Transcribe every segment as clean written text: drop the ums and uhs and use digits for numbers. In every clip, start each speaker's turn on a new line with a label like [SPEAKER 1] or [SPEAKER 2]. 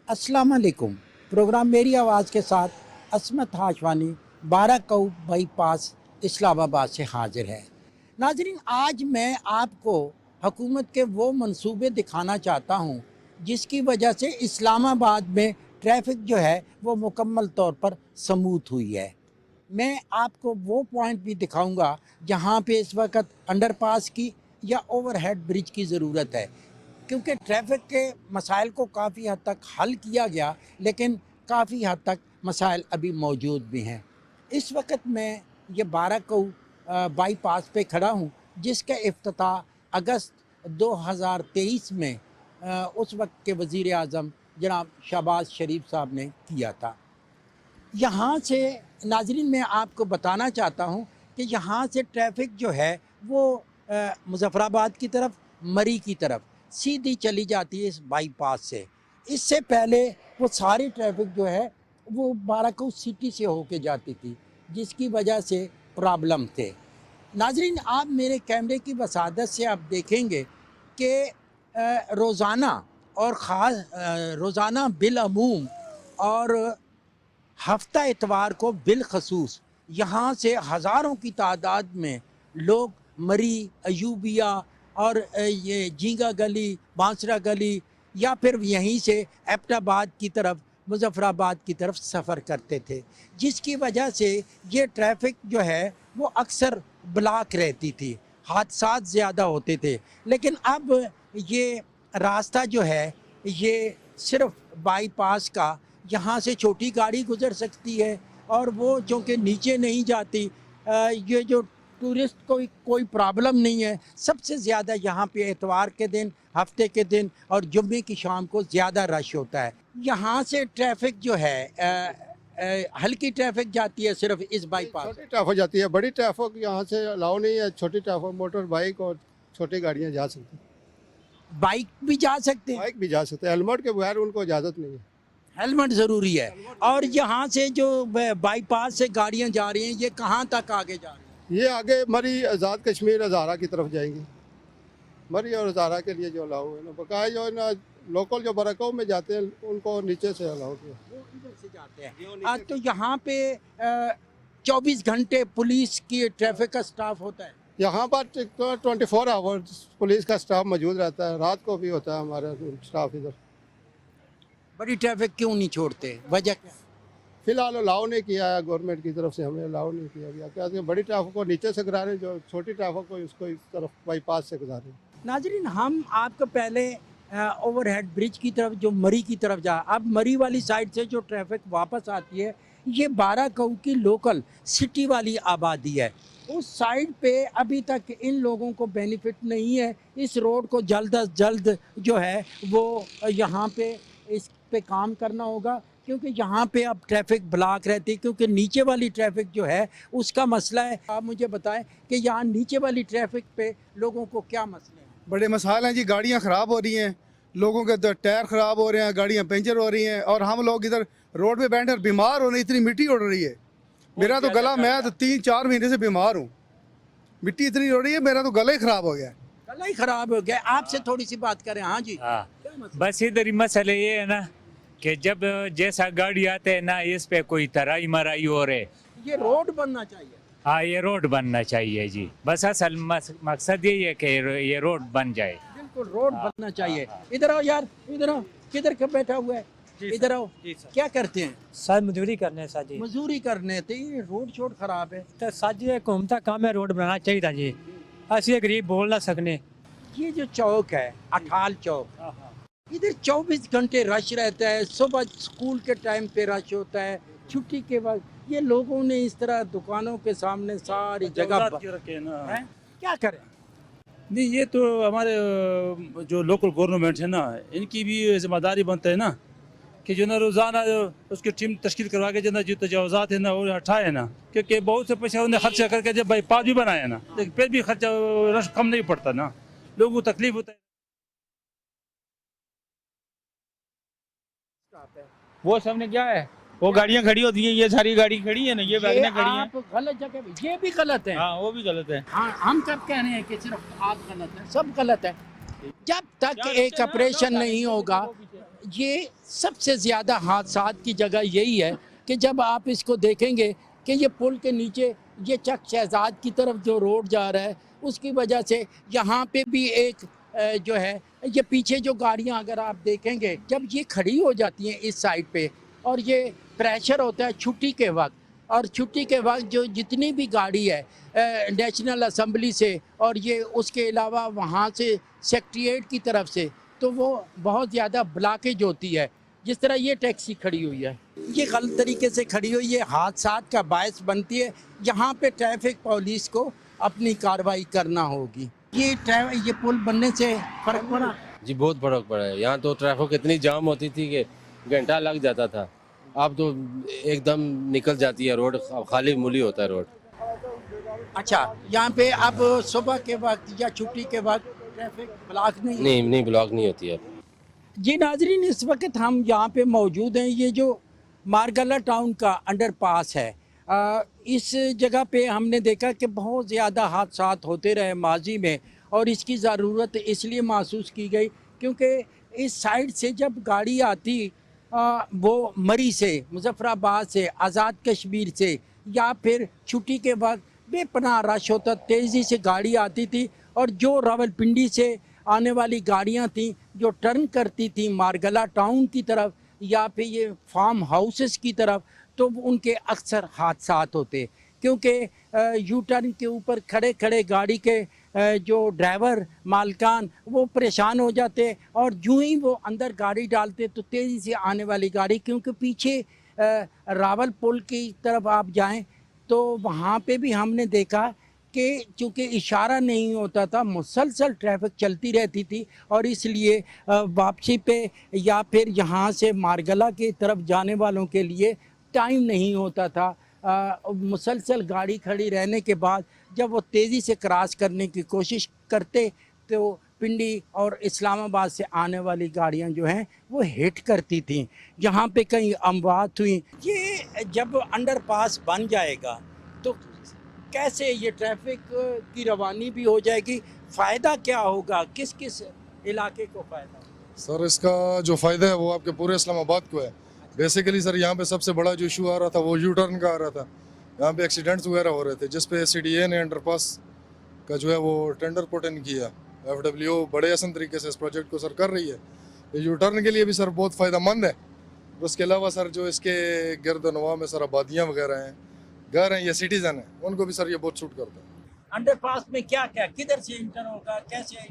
[SPEAKER 1] अस्सलाम वालेकुम। प्रोग्राम मेरी आवाज़ के साथ असमत हाशवानी 12 कऊ बाईपास इस्लामाबाद से हाजिर है। नाजरीन, आज मैं आपको हुकूमत के वो मंसूबे दिखाना चाहता हूँ जिसकी वजह से इस्लामाबाद में ट्रैफिक जो है वो मुकम्मल तौर पर स्मूथ हुई है। मैं आपको वो पॉइंट भी दिखाऊंगा जहाँ पे इस वक्त अंडरपास की या ओवरहेड ब्रिज की ज़रूरत है, क्योंकि ट्रैफिक के मसाइल को काफ़ी हद तक हल किया गया, लेकिन काफ़ी हद तक मसाइल अभी मौजूद भी हैं। इस वक्त मैं ये 12 कऊ बाईपास पे खड़ा हूँ, जिसका इफ्तिताह अगस्त 2023 में उस वक्त के वज़ीर आज़म जनाब शहबाज शरीफ साहब ने किया था। यहाँ से नाज़रीन मैं आपको बताना चाहता हूँ कि यहाँ से ट्रैफिक जो है वो मुज़फ़्फ़राबाद की तरफ, मरी की तरफ सीधी चली जाती है इस बाईपास से। इससे पहले वो सारी ट्रैफिक जो है वो बाराकऊ सिटी से होके जाती थी, जिसकी वजह से प्रॉब्लम थे। नाज़रीन, आप मेरे कैमरे की वसादत से आप देखेंगे कि रोज़ाना और ख़ास रोज़ाना बिलअमूम और हफ्ता इतवार को बिलखसूस यहाँ से हज़ारों की तादाद में लोग मरी, अयूबिया और ये झींगा गली, बांसरा गली या फिर यहीं से एबटाबाद की तरफ, मुज़फ़्फ़राबाद की तरफ सफ़र करते थे, जिसकी वजह से ये ट्रैफिक जो है वो अक्सर ब्लॉक रहती थी, हादसात ज़्यादा होते थे। लेकिन अब ये रास्ता जो है ये सिर्फ बाईपास का, यहाँ से छोटी गाड़ी गुज़र सकती है और वो चूँकि नीचे नहीं जाती, ये जो टूरिस्ट को कोई प्रॉब्लम नहीं है। सबसे ज़्यादा यहाँ पे इतवार के दिन, हफ्ते के दिन और जुम्मे की शाम को ज़्यादा रश होता है। यहाँ से ट्रैफिक जो है हल्की ट्रैफिक जाती है सिर्फ इस बाईपास।
[SPEAKER 2] छोटी ट्रैफिक जाती है, बड़ी ट्रैफिक यहाँ से अलाउ नहीं है। छोटी ट्रैफिक मोटर बाइक और छोटी गाड़ियाँ जा सकती हैं।
[SPEAKER 1] बाइक भी जा सकते हैं,
[SPEAKER 2] बाइक भी जा सकते हैं, हेलमेट के बगैर उनको इजाज़त नहीं है।
[SPEAKER 1] हेलमेट ज़रूरी है। और यहाँ से जो बाईपास से गाड़ियाँ जा रही हैं ये कहाँ तक आगे जा रही हैं?
[SPEAKER 2] ये आगे मरी, आज़ाद कश्मीर, हज़ारा की तरफ जाएंगी। मरी और हज़ारा के लिए जो अलाउ है ना, बकाया जो है ना लोकल जो बरकाऊ में जाते हैं उनको नीचे से अलाउ किया।
[SPEAKER 1] वो इधर से जाते हैं। आज तो यहाँ पे 24 घंटे पुलिस की ट्रैफिक का स्टाफ होता है।
[SPEAKER 2] यहाँ पर 24 आवर्स पुलिस का स्टाफ मौजूद रहता है, रात को भी होता है हमारा स्टाफ इधर।
[SPEAKER 1] बड़ी ट्रैफिक क्यों नहीं छोड़ते, वजह क्या?
[SPEAKER 2] फिलहाल अलाउ नहीं किया है गवर्नमेंट की तरफ से, हमें अलाउ नहीं किया गया। क्या बड़ी ट्रैफिक को नीचे से गुजारें, जो छोटी ट्रैफिक को इसको इस तरफ बाईपास से गुजारें।
[SPEAKER 1] नाजरीन, हम आपको पहले ओवरहेड ब्रिज की तरफ, जो मरी की तरफ जा, अब मरी वाली साइड से जो ट्रैफिक वापस आती है ये 12 कऊ की लोकल सिटी वाली आबादी है। उस साइड पे अभी तक इन लोगों को बेनिफिट नहीं है। इस रोड को जल्द अज जल्द जो है वो यहाँ पे इस पे काम करना होगा, क्योंकि यहाँ पे अब ट्रैफिक ब्लॉक रहती है, क्योंकि नीचे वाली ट्रैफिक जो है उसका मसला है। आप मुझे बताएं कि यहाँ नीचे वाली ट्रैफिक पे लोगों को क्या मसले हैं?
[SPEAKER 3] बड़े मसाइल हैं जी। गाड़ियाँ ख़राब हो रही हैं, लोगों के टायर ख़राब हो रहे हैं, गाड़ियाँ पंचर हो रही हैं और हम लोग इधर रोड पे बैठे बीमार हो रहे हैं। इतनी मिट्टी उड़ रही है, मेरा तो गला, मैं तो 3-4 महीने से बीमार हूँ। मिट्टी इतनी उड़ रही है, मेरा तो गला ही ख़राब हो गया।
[SPEAKER 1] गला ही ख़राब हो गया। आपसे थोड़ी सी बात करें। हाँ जी,
[SPEAKER 4] बस इधर ही मसले ये है ना कि जब जैसा गाड़ी आते हैं ना, इस पे कोई तराई मराई हो रहे।
[SPEAKER 1] ये रोड बनना चाहिए।
[SPEAKER 4] हाँ, ये रोड बनना चाहिए जी। बस असल मकसद यही है कि ये रोड बन जाए।
[SPEAKER 1] बिल्कुल, रोड बनना चाहिए। इधर आओ यार, इधर आओ। किधर का बैठा हुआ है? इधर आओ। क्या करते हैं?
[SPEAKER 5] सर मजदूरी करने सर जी।
[SPEAKER 1] मजदूरी करने थे। ये रोड शोड खराब है
[SPEAKER 5] तो सर जी हुकूमत काम है, रोड बनाना चाहिए था जी। असली गरीब बोल ना सकने।
[SPEAKER 1] ये जो चौक है, अठाल चौक, इधर 24 घंटे रश रहता है। सुबह स्कूल के टाइम पे रश होता है, छुट्टी के बाद ये लोगों ने इस तरह दुकानों के सामने सारी जगह
[SPEAKER 6] रखे ना।
[SPEAKER 1] है। क्या करें?
[SPEAKER 6] नहीं, ये तो हमारे जो लोकल गवर्नमेंट है ना, इनकी भी जिम्मेदारी बनता है ना कि जो ना रोज़ाना उसकी टीम तश्कील करवा के जो ना जो तजावज़ात है ना वो हटाए ना, क्योंकि बहुत से पैसे उन्हें खर्चा करके जब बाईपास भी बनाया ना, लेकिन फिर भी खर्चा रश कम नहीं पड़ता ना, लोगों को तकलीफ होता है।
[SPEAKER 7] वो सबने क्या है, वो गाड़ियाँ खड़ी होती है, ये सारी गाड़ी खड़ी है ना, ये वैगनें खड़ी हैं।
[SPEAKER 1] आप गलत जगह पे, ये भी गलत है।
[SPEAKER 7] हाँ, वो भी गलत है।
[SPEAKER 1] हाँ, हम कब कह रहे हैं कि सिर्फ आप गलत हैं? सब गलत है। जब तक एक ऑपरेशन नहीं होगा, ये सबसे ज़्यादा हादसात की जगह यही है कि जब आप इसको देखेंगे कि ये पुल के नीचे ये चक शहजाद की तरफ जो रोड जा रहा है, उसकी वजह से यहाँ पे भी एक जो है ये पीछे जो गाड़ियाँ अगर आप देखेंगे जब ये खड़ी हो जाती हैं इस साइड पे और ये प्रेशर होता है छुट्टी के वक्त, और छुट्टी के वक्त जो जितनी भी गाड़ी है नेशनल असम्बली से और ये उसके अलावा वहाँ से सेक्रेटेरिएट की तरफ से, तो वो बहुत ज़्यादा ब्लॉकेज होती है। जिस तरह ये टैक्सी खड़ी हुई है, ये गलत तरीके से खड़ी हुई है, हादसात का बायस बनती है। यहाँ पे ट्रैफिक पुलिस को अपनी कार्रवाई करना होगी। ये पुल बनने से फर्क पड़ा?
[SPEAKER 8] जी बहुत फर्क पड़ा है। यहाँ तो ट्रैफिक इतनी जाम होती थी कि घंटा लग जाता था, अब तो एकदम निकल जाती है रोड, खाली मूली होता है रोड।
[SPEAKER 1] अच्छा, यहाँ पे अब सुबह के वक्त या छुट्टी के वक्त ट्रैफिक ब्लॉक
[SPEAKER 8] नहीं ब्लॉक नहीं होती है।
[SPEAKER 1] जी नाजरीन, इस वक्त हम यहाँ पे मौजूद हैं। ये जो मारगला टाउन का अंडरपास है, इस जगह पे हमने देखा कि बहुत ज़्यादा हादसात होते रहे माजी में, और इसकी ज़रूरत इसलिए महसूस की गई क्योंकि इस साइड से जब गाड़ी आती वो मरी से, मुजफ्फराबाद से, आज़ाद कश्मीर से, या फिर छुट्टी के वक्त बेपनाह रश होता, तेज़ी से गाड़ी आती थी, और जो रावलपिंडी से आने वाली गाड़ियां थीं जो टर्न करती थी मारगला टाउन की तरफ या फिर ये फार्म हाउसेस की तरफ, तो उनके अक्सर हादसात होते क्योंकि यू टर्न के ऊपर खड़े खड़े गाड़ी के जो ड्राइवर मालकान वो परेशान हो जाते, और यूं ही वो अंदर गाड़ी डालते तो तेज़ी से आने वाली गाड़ी, क्योंकि पीछे रावल पुल की तरफ आप जाएं तो वहाँ पे भी हमने देखा कि चूँकि इशारा नहीं होता था, मुसलसल ट्रैफिक चलती रहती थी, और इसलिए वापसी पे या फिर यहाँ से मारगला की तरफ जाने वालों के लिए टाइम नहीं होता था। मुसलसल गाड़ी खड़ी रहने के बाद जब वो तेज़ी से क्रॉस करने की कोशिश करते तो पिंडी और इस्लामाबाद से आने वाली गाड़ियां जो हैं वो हिट करती थीं। यहाँ पे कई अमवात हुई। ये जब अंडरपास बन जाएगा तो कैसे ये ट्रैफिक की रवानी भी हो जाएगी, फ़ायदा क्या होगा, किस किस इलाके को फ़ायदा?
[SPEAKER 9] सर इसका जो फ़ायदा है वो आपके पूरे इस्लामाबाद को है। बेसिकली सर यहाँ पे सबसे बड़ा जो इशू आ रहा था वो यू टर्न का आ रहा था। यहाँ पे एक्सीडेंट्स वगैरह हो रहे थे, जिस पे CDA ने अंडरपास का जो है वो टेंडर पुट इन किया। FWO बड़े आसान तरीके से इस प्रोजेक्ट को सर कर रही है। यू टर्न के लिए भी सर बहुत फ़ायदेमंद है। उसके अलावा सर जो इसके गिरदनवा में सर आबादियाँ वगैरह हैं, घर हैं या सिटीज़न हैं, उनको भी सर ये बहुत सूट करता है।
[SPEAKER 1] अंडरपास में क्या क्या किधर से इंटर होगा, कैसे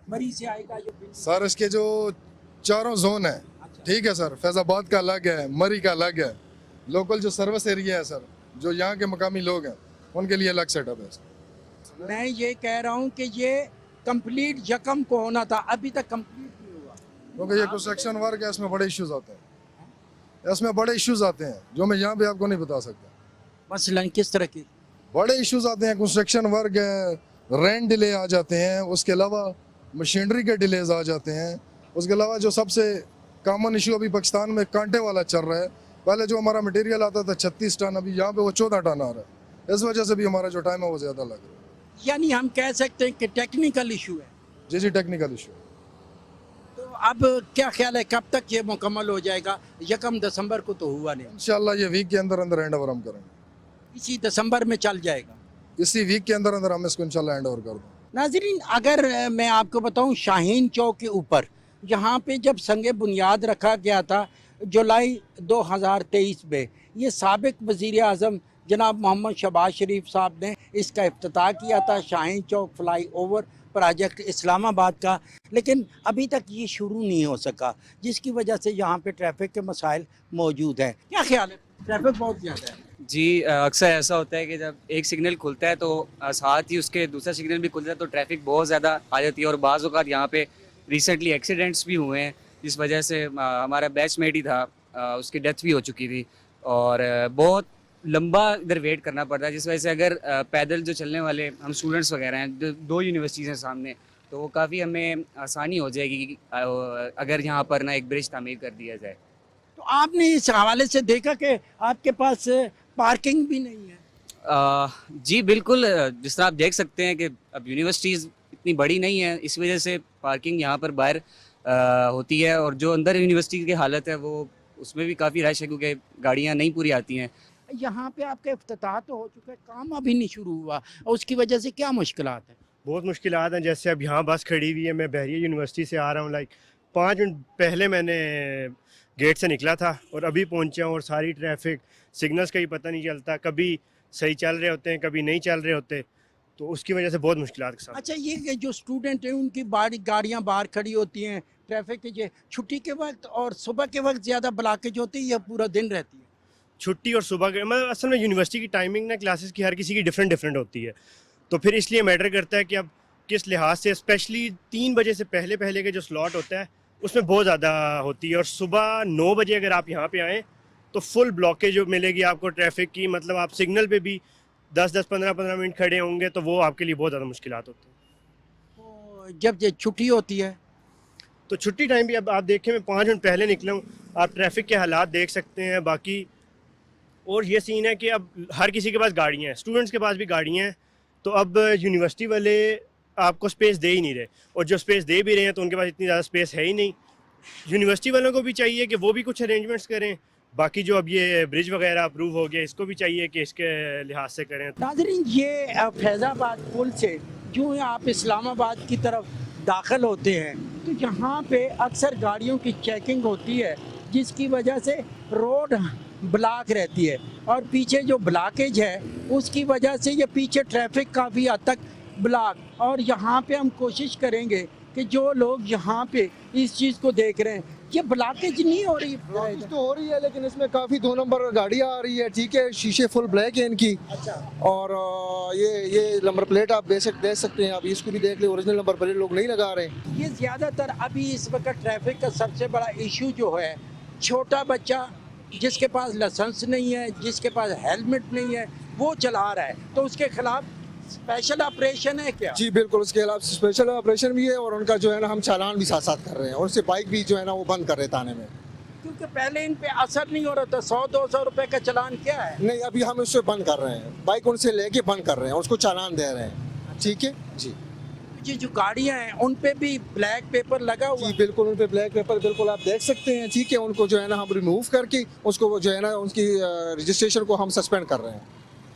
[SPEAKER 1] मरी से आएगा? जो
[SPEAKER 9] सर इसके जो चारों जोन है, ठीक है सर, फैज़ाबाद का अलग है, मरी का अलग है, लोकल जो सर्विस एरिया है सर, जो यहाँ के मकामी लोग हैं उनके लिए अलग सेटअप है सर।
[SPEAKER 1] मैं ये कह रहा हूँ कि ये कंप्लीट यकम को होना था, अभी तक कंप्लीट नहीं हुआ
[SPEAKER 9] क्योंकि ये कंस्ट्रक्शन वर्क है, इसमें बड़े इश्यूज आते हैं, इसमें बड़े इश्यूज आते हैं जो मैं यहाँ पे आपको नहीं बता सकता।
[SPEAKER 1] मसलन किस तरह की?
[SPEAKER 9] बड़े इश्यूज आते हैं, कंस्ट्रक्शन वर्क है, रेंट डिले आ जाते हैं, उसके अलावा मशीनरी के डिलेज आ जाते हैं, उसके अलावा जो सबसे कॉमन इशू अभी पाकिस्तान में कांटे वाला चल रहा है। पहले जो हमारा मटेरियल आता था 36 टन, अभी यहाँ पे वो 14 टन आ रहा है। इस वजह से भी हमारा जो टाइम है वो ज़्यादा लग रहा है।
[SPEAKER 1] यानी हम कह सकते हैं कि टेक्निकल इशू है।
[SPEAKER 9] जी जी, टेक्निकल इशू।
[SPEAKER 1] तो अब क्या ख्याल है कब तक ये मुकम्मल हो जाएगा? 1 दिसंबर को तो हुआ नहीं,
[SPEAKER 9] इंशाल्लाह ये वीक के अंदर अंदर हैंड ओवर हम करेंगे।
[SPEAKER 1] इसी दिसंबर में चल जाएगा।
[SPEAKER 9] इसी वीक के अंदर अंदर हम इसको इंशाल्लाह हैंड ओवर कर दें।
[SPEAKER 1] नाजरीन, अगर मैं आपको बताऊं, शाहीन चौक के ऊपर यहाँ पे जब संगे बुनियाद रखा गया था जुलाई 2023 में, ये साबिक वज़ीर आज़म जनाब मोहम्मद शहबाज शरीफ साहब ने इसका इफ्तिताह किया था, शाहीन चौक फ्लाई ओवर प्रोजेक्ट इस्लामाबाद का, लेकिन अभी तक ये शुरू नहीं हो सका, जिसकी वजह से यहाँ पे ट्रैफिक के मसाइल मौजूद हैं। क्या ख्याल है? ट्रैफिक बहुत ज़्यादा है
[SPEAKER 10] जी। अक्सर ऐसा होता है कि जब एक सिग्नल खुलता है तो साथ ही उसके दूसरा सिग्नल भी खुलता है, तो ट्रैफिक बहुत ज़्यादा आ जाती है, और बाज़ औक़ात यहाँ पे रिसेंटली एक्सीडेंट्स भी हुए हैं, जिस वजह से हमारा बैचमेट ही था, उसकी डेथ भी हो चुकी थी, और बहुत लंबा इधर वेट करना पड़ता है, जिस वजह से अगर पैदल जो चलने वाले हम स्टूडेंट्स वगैरह हैं, 2 यूनिवर्सिटीज़ हैं सामने, तो वो काफ़ी हमें आसानी हो जाएगी अगर यहाँ पर ना एक ब्रिज तामीर कर दिया जाए।
[SPEAKER 1] तो आपने इस हवाले से देखा कि आपके पास पार्किंग भी नहीं है?
[SPEAKER 10] जी बिल्कुल, जिस तरह आप देख सकते हैं कि अब यूनिवर्सिटीज़ इतनी बड़ी नहीं है, इस वजह से पार्किंग यहाँ पर बाहर होती है। और जो अंदर यूनिवर्सिटी की हालत है वो उसमें भी काफ़ी रश है क्योंकि गाड़ियाँ नहीं पूरी आती हैं।
[SPEAKER 1] यहाँ पे आपका इफ्तिताह तो हो चुका है, काम अभी नहीं शुरू हुआ और उसकी वजह से क्या मुश्किलात है?
[SPEAKER 11] बहुत मुश्किलात हैं। जैसे अब यहाँ बस खड़ी हुई है, मैं बहरिया यूनिवर्सिटी से आ रहा हूँ, लाइक 5 मिनट पहले मैंने गेट से निकला था और अभी पहुँचा हूँ, और सारी ट्रैफिक, सिग्नल्स का ही पता नहीं चलता, कभी सही चल रहे होते हैं कभी नहीं चल रहे होते, तो उसकी वजह से बहुत मुश्किलात के साथ।
[SPEAKER 1] अच्छा, ये कि जो स्टूडेंट हैं उनकी गाड़ियाँ बाहर खड़ी होती हैं ट्रैफिक के छुट्टी के वक्त और सुबह के वक्त ज़्यादा ब्लॉकेज होती है या पूरा दिन रहती है?
[SPEAKER 11] छुट्टी और सुबह के, मतलब असल में यूनिवर्सिटी की टाइमिंग ना क्लासेस की हर किसी की डिफरेंट होती है, तो फिर इसलिए मैटर करता है कि अब किस लिहाज से, स्पेशली 3 बजे से पहले के जो स्लॉट होता है उसमें बहुत ज़्यादा होती है। और सुबह 9 बजे अगर आप यहाँ पे आएँ तो फुल ब्लॉकेज मिलेगी आपको ट्रैफिक की, मतलब आप सिग्नल पे भी 10-10, 15-15 मिनट खड़े होंगे तो वो आपके लिए बहुत ज़्यादा मुश्किलात होती है।
[SPEAKER 1] तो जब ये छुट्टी होती है
[SPEAKER 11] तो छुट्टी टाइम भी अब आप देखें, मैं 5 मिनट पहले निकला हूँ, आप ट्रैफिक के हालात देख सकते हैं। बाकी और ये सीन है कि अब हर किसी के पास गाड़ियाँ हैं, स्टूडेंट्स के पास भी गाड़ियाँ हैं, तो अब यूनिवर्सिटी वाले आपको स्पेस दे ही नहीं रहे, और जो स्पेस दे भी रहे हैं तो उनके पास इतनी ज़्यादा स्पेस है ही नहीं। यूनिवर्सिटी वालों को भी चाहिए कि वो भी कुछ अरेंजमेंट्स करें। बाकी जो अब ये ब्रिज वगैरह अप्रूव हो गया, इसको भी चाहिए कि इसके लिहाज से करें।
[SPEAKER 1] नाज़रीन, ये फैज़ाबाद पुल से जो आप इस्लामाबाद की तरफ दाखिल होते हैं तो यहाँ पे अक्सर गाड़ियों की चेकिंग होती है, जिसकी वजह से रोड ब्लॉक रहती है, और पीछे जो ब्लॉकेज है उसकी वजह से ये पीछे ट्रैफिक काफ़ी हद तक ब्लॉक। और यहाँ पे हम कोशिश करेंगे कि जो लोग यहाँ पे इस चीज़ को देख रहे हैं, ये ब्लॉकेज नहीं हो रही,
[SPEAKER 12] ब्लॉकेज तो हो रही है लेकिन इसमें काफ़ी 2 नंबर गाड़ियाँ आ रही है, ठीक है, शीशे फुल ब्लैक है इनकी।
[SPEAKER 1] अच्छा।
[SPEAKER 12] और ये नंबर प्लेट आप दे सकते हैं, आप इसको भी देख ले, ओरिजिनल नंबर प्लेट लोग नहीं लगा रहे हैं।
[SPEAKER 1] ये ज़्यादातर अभी इस वक्त ट्रैफिक का सबसे बड़ा इशू जो है, छोटा बच्चा जिसके पास लाइसेंस नहीं है, जिसके पास हेलमेट नहीं है, वो चला रहा है, तो उसके खिलाफ स्पेशल ऑपरेशन है क्या?
[SPEAKER 12] जी बिल्कुल, उसके खिलाफ स्पेशल ऑपरेशन भी है, और उनका जो है ना हम चालान भी साथ साथ कर रहे हैं, और उससे बाइक भी जो है ना वो बंद कर रहे हैं थाने में,
[SPEAKER 1] क्योंकि पहले इन पे असर नहीं हो रहा था। 100-200 रुपए का चालान क्या है?
[SPEAKER 12] नहीं, अभी हम उससे बंद कर रहे हैं, बाइक उनसे लेके बंद कर रहे हैं, उसको चालान दे रहे हैं, ठीक है जी।
[SPEAKER 1] जी, जो गाड़ियाँ हैं उन पे भी ब्लैक पेपर लगा हुआ
[SPEAKER 12] जी बिल्कुल, उन पे ब्लैक पेपर बिल्कुल आप देख सकते हैं, ठीक है, उनको जो है ना हम रिमूव करके उसको जो है ना उनकी रजिस्ट्रेशन को हम सस्पेंड कर रहे हैं।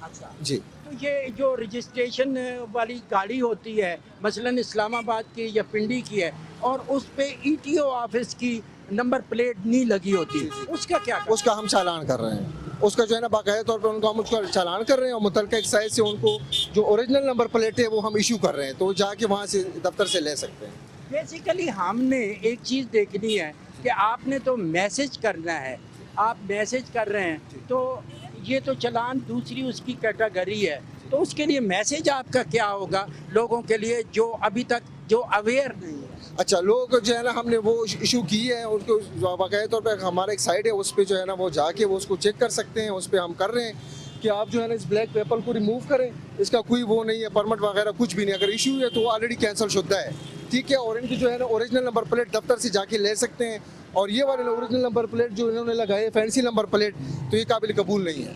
[SPEAKER 1] अच्छा
[SPEAKER 12] जी।
[SPEAKER 1] तो ये जो रजिस्ट्रेशन वाली गाड़ी होती है, मसलन इस्लामाबाद की या पिंडी की है, और उस पे ईटीओ ऑफिस की नंबर प्लेट नहीं लगी होती, उसका क्या?
[SPEAKER 12] उसका हम चालान कर रहे हैं, उसका जो है ना बाकायदा तौर पर उनको हम उसका चालान कर रहे हैं, और मुतल्लिका एक्साइज से उनको जो ओरिजिनल नंबर प्लेट है वो हम इशू कर रहे हैं, तो जाके वहाँ से दफ्तर से ले सकते हैं।
[SPEAKER 1] बेसिकली हमने एक चीज़ देखनी है कि आपने तो मैसेज करना है, आप मैसेज कर रहे हैं तो ये तो चालान दूसरी उसकी कैटेगरी है, तो उसके लिए मैसेज आपका क्या होगा लोगों के लिए जो अभी तक जो अवेयर नहीं है?
[SPEAKER 12] अच्छा, लोग जो है ना हमने वो इशू की है, उनको बाकायदा तौर पर हमारा एक साइट है उस पर जो है ना वो जाके वो उसको चेक कर सकते हैं, उस पर हम कर रहे हैं कि आप जो है ना इस ब्लैक पेपर को रिमूव करें, इसका कोई वो नहीं है, परमिट वगैरह कुछ भी नहीं, अगर इशू है तो वो ऑलरेडी कैंसिल शुदा है, ठीक है, और इनकी जो है ना ओरिजिनल नंबर प्लेट दफ्तर से जाके ले सकते हैं, और ये वाले ओरिजिनल नंबर प्लेट जो इन्होंने लगाए फैंसी नंबर प्लेट, तो ये काबिल कबूल नहीं है।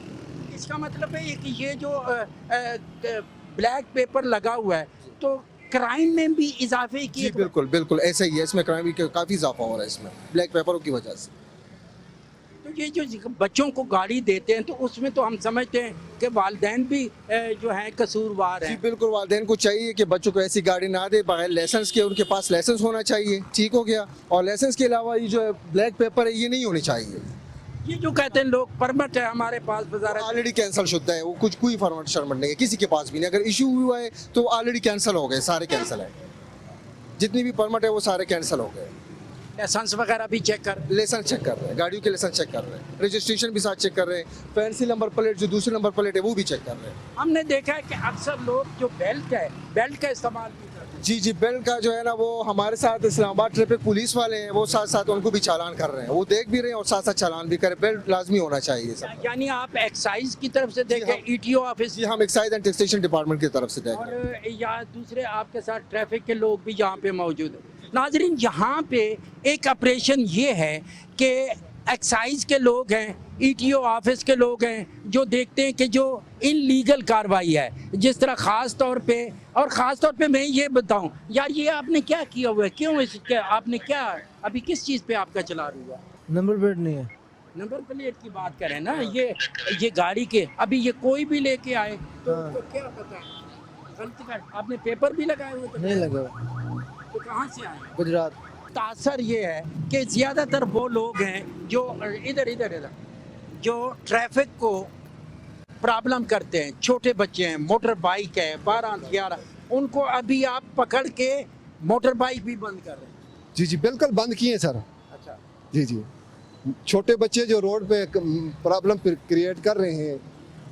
[SPEAKER 1] इसका मतलब है कि ये जो ब्लैक पेपर लगा हुआ है तो क्राइम में भी इजाफे की?
[SPEAKER 12] जी बिल्कुल बिल्कुल ऐसा ही है, इसमें क्राइम भी काफ़ी इजाफा हो रहा है इसमें ब्लैक पेपरों की वजह से।
[SPEAKER 1] तो ये जो बच्चों को गाड़ी देते हैं तो उसमें तो हम समझते हैं कि वालिदैन भी जो हैं कसूरवार हैं।
[SPEAKER 12] जी बिल्कुल, वालिदैन को चाहिए कि बच्चों को ऐसी गाड़ी ना दे बगैर लाइसेंस के, उनके पास लाइसेंस होना चाहिए, ठीक हो गया, और लाइसेंस के अलावा ये जो ब्लैक पेपर है ये नहीं होनी चाहिए।
[SPEAKER 1] ये जो कहते हैं लोग परमिट है हमारे पास वजारत,
[SPEAKER 12] ऑलरेडी कैंसिल शुदा है, वो कुछ कोई फॉर्मेट शर्मट नहीं है किसी के पास भी नहीं, अगर इशू हुआ है तो ऑलरेडी कैंसिल हो गए, सारे कैंसिल है, जितनी भी परमिट है वो सारे कैंसिल हो गए।
[SPEAKER 1] लाइसेंस वगैरह भी चेक कर,
[SPEAKER 12] लाइसेंस चेक कर रहे हैं, गाड़ियों के लाइसेंस चेक कर रहे हैं, रजिस्ट्रेशन भी साथ चेक कर रहे हैं, फैंसी नंबर प्लेट जो दूसरी नंबर प्लेट है वो भी चेक कर रहे हैं।
[SPEAKER 1] हमने देखा है कि अक्सर लोग जो बेल्ट का इस्तेमाल भी करते हैं।
[SPEAKER 12] जी बेल्ट का जो है ना वो हमारे साथ इस्लामाबाद ट्रैफिक पुलिस वाले हैं, वो साथ साथ उनको भी चालान कर रहे हैं, वो देख भी रहे हैं और साथ साथ चालान भी कर रहे हैं, बेल्ट लाजमी होना चाहिए सब।
[SPEAKER 1] यानी आप एक्साइज की तरफ से देखें, ईटीओ ऑफिस?
[SPEAKER 12] जी हम एक्साइज एंड टैक्सेशन डिपार्टमेंट की तरफ से देखें,
[SPEAKER 1] और या दूसरे आपके साथ ट्रैफिक के लोग भी यहाँ पे मौजूद हैं। नाजरीन, यहाँ पे एक ऑपरेशन ये है कि एक्साइज के लोग हैं, ईटीओ ऑफिस के लोग हैं, जो देखते हैं कि जो इनलीगल कार्रवाई है, जिस तरह ख़ास तौर पे मैं ये बताऊं यार, ये आपने क्या किया हुआ है, क्यों इसके आपने क्या अभी किस चीज़ पे आपका चला रहा है?
[SPEAKER 5] नंबर प्लेट नहीं है।
[SPEAKER 1] नंबर प्लेट की बात करें ना, ये गाड़ी के अभी ये कोई भी लेके आए तो उसको क्या पता गलती का, आपने पेपर भी लगाए हुए थे?
[SPEAKER 5] नहीं लगा।
[SPEAKER 1] तो कहाँ से आए?
[SPEAKER 5] गुजरात।
[SPEAKER 1] तासर ये है कि ज़्यादातर वो लोग हैं जो इधर जो ट्रैफिक को प्रॉब्लम करते हैं, छोटे बच्चे हैं, मोटर बाइक है, 12-11, उनको अभी आप पकड़ के मोटर बाइक भी बंद कर रहे हैं?
[SPEAKER 2] जी जी बिल्कुल बंद किए सर।
[SPEAKER 1] अच्छा।
[SPEAKER 2] जी जी, छोटे बच्चे जो रोड पे प्रॉब्लम क्रिएट कर रहे हैं,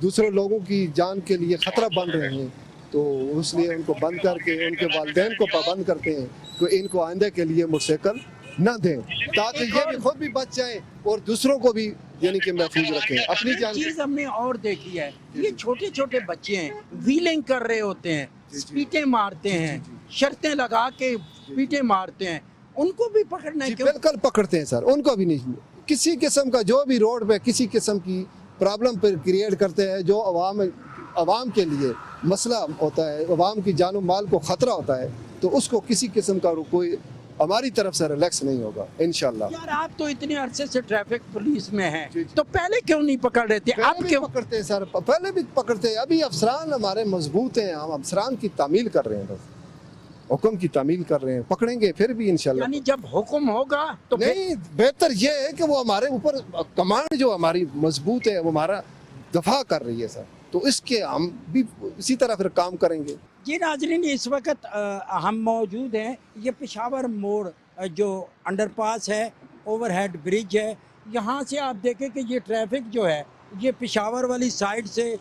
[SPEAKER 2] दूसरे लोगों की जान के लिए ख़तरा बन रहे हैं, तो इसलिए उनको बंद करके उनके वालिदैन को पाबंद करते हैं कि इनको आइंदे के लिए मोटरसाइकिल न दें, ताकि ये भी खुद भी बच जाएं और दूसरों को भी यानी कि महफूज रखें अपनी जान।
[SPEAKER 1] चीज़ हमने और देखी है, ये छोटे छोटे बच्चे हैं, व्हीलिंग कर रहे होते हैं, स्पीटें मारते हैं, शर्तें लगा के स्पीटें मारते हैं, उनको भी पकड़ना है?
[SPEAKER 2] बिल्कुल पकड़ते हैं सर, उनको भी नहीं। किसी किस्म का जो भी रोड पे किसी किस्म की प्रॉब्लम पर क्रिएट करते हैं, जो अवाम के लिए मसला होता है, अवाम की जान माल को ख़तरा होता है, तो उसको किसी किस्म का कोई हमारी तरफ से रिलैक्स नहीं होगा इंशाल्लाह।
[SPEAKER 1] यार आप तो इतने अरसे से ट्रैफिक पुलिस में हैं, तो पहले क्यों नहीं पकड़ रहे थे? अब क्यों
[SPEAKER 2] पकड़ते हैं सर? पहले भी पकड़ते हैं, अभी अफसरान हमारे मजबूत हैं, हम अफसरान की तामील कर रहे हैं, बस हुक्म की तामील कर रहे हैं, पकड़ेंगे फिर भी इंशाल्लाह।
[SPEAKER 1] यानी जब हुक्म होगा तो
[SPEAKER 2] नहीं, बेहतर ये है कि वो हमारे ऊपर कमांड जो हमारी मजबूत है वो हमारा दफा कर रही है सर, तो इसके हम भी इसी तरह फिर काम करेंगे।
[SPEAKER 1] जी नाज़रीन, इस वक्त हम मौजूद हैं, ये पेशावर मोड़ जो अंडरपास है, ओवरहेड ब्रिज है, यहाँ से आप देखें कि ये ट्रैफिक जो है ये पेशावर वाली साइड से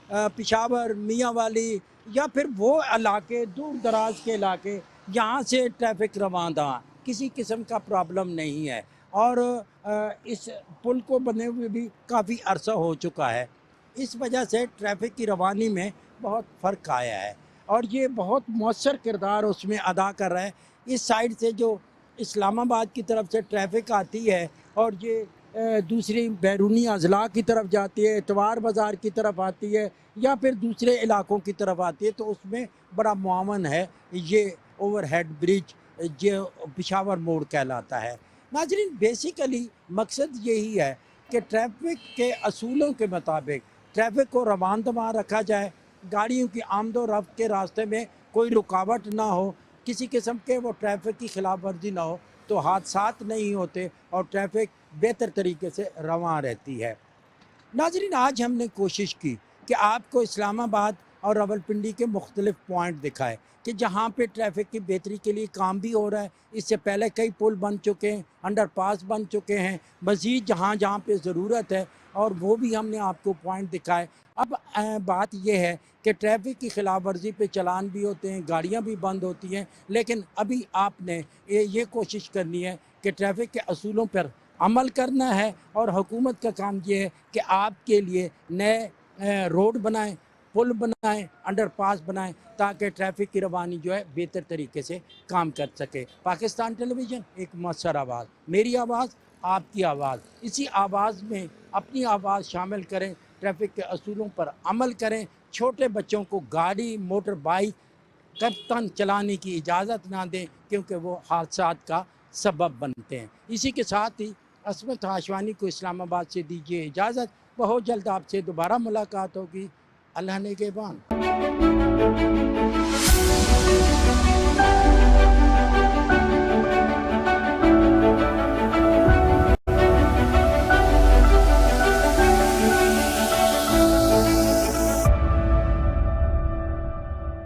[SPEAKER 1] पेशावर मियाँ वाली या फिर वो इलाके दूर दराज के इलाके, यहाँ से ट्रैफिक रवाना, किसी किस्म का प्रॉब्लम नहीं है। और इस पुल को बने हुए भी काफ़ी अरसा हो चुका है, इस वजह से ट्रैफिक की रवानी में बहुत फ़र्क आया है और ये बहुत मौसर किरदार उसमें अदा कर रहा है। इस साइड से जो इस्लामाबाद की तरफ से ट्रैफिक आती है और ये दूसरी बैरूनी अजला की तरफ जाती है, इतवार बाज़ार की तरफ आती है या फिर दूसरे इलाकों की तरफ आती है, तो उसमें बड़ा मुआवन है ये ओवरहेड ब्रिज जो पेशावर मोड़ कहलाता है। नाज़रीन, बेसिकली मकसद यही है कि ट्रैफिक के असूलों के मुताबिक ट्रैफिक को रवानदमा रखा जाए, गाड़ियों की आमदो रफ्त के रास्ते में कोई रुकावट ना हो, किसी किस्म के वो ट्रैफिक की खिलाफ वर्जी ना हो, तो हादसात नहीं होते और ट्रैफिक बेहतर तरीके से रवां रहती है। नाज़रीन, आज हमने कोशिश की कि आपको इस्लामाबाद और रावलपिंडी के मुख्तलिफ पॉइंट दिखाए कि जहाँ पे ट्रैफिक की बेहतरी के लिए काम भी हो रहा है। इससे पहले कई पुल बन चुके हैं, अंडरपास बन चुके हैं, मज़ीद जहाँ जहाँ पे ज़रूरत है और वो भी हमने आपको पॉइंट दिखाए। अब बात यह है कि ट्रैफिक की खिलाफ वर्जी पे चलान भी होते हैं, गाड़ियाँ भी बंद होती हैं, लेकिन अभी आपने ये कोशिश करनी है कि ट्रैफिक के असूलों पर अमल करना है और हुकूमत का काम ये है कि आपके लिए नए रोड बनाएं, पुल बनाएं, अंडरपास बनाएं, ताकि ट्रैफिक की रवानी जो है बेहतर तरीके से काम कर सके। पाकिस्तान टेलीविज़न, एक मौसर आवाज़, मेरी आवाज़ आपकी आवाज़, इसी आवाज़ में अपनी आवाज़ शामिल करें, ट्रैफिक के असूलों पर अमल करें, छोटे बच्चों को गाड़ी मोटर बाइक कतन चलाने की इजाज़त ना दें क्योंकि वो हादसात का सबब बनते हैं। इसी के साथ ही अस्मत हाशवानी को इस्लामाबाद से दीजिए इजाज़त। बहुत जल्द आपसे दोबारा मुलाकात होगी। अल्लाह ने के बान।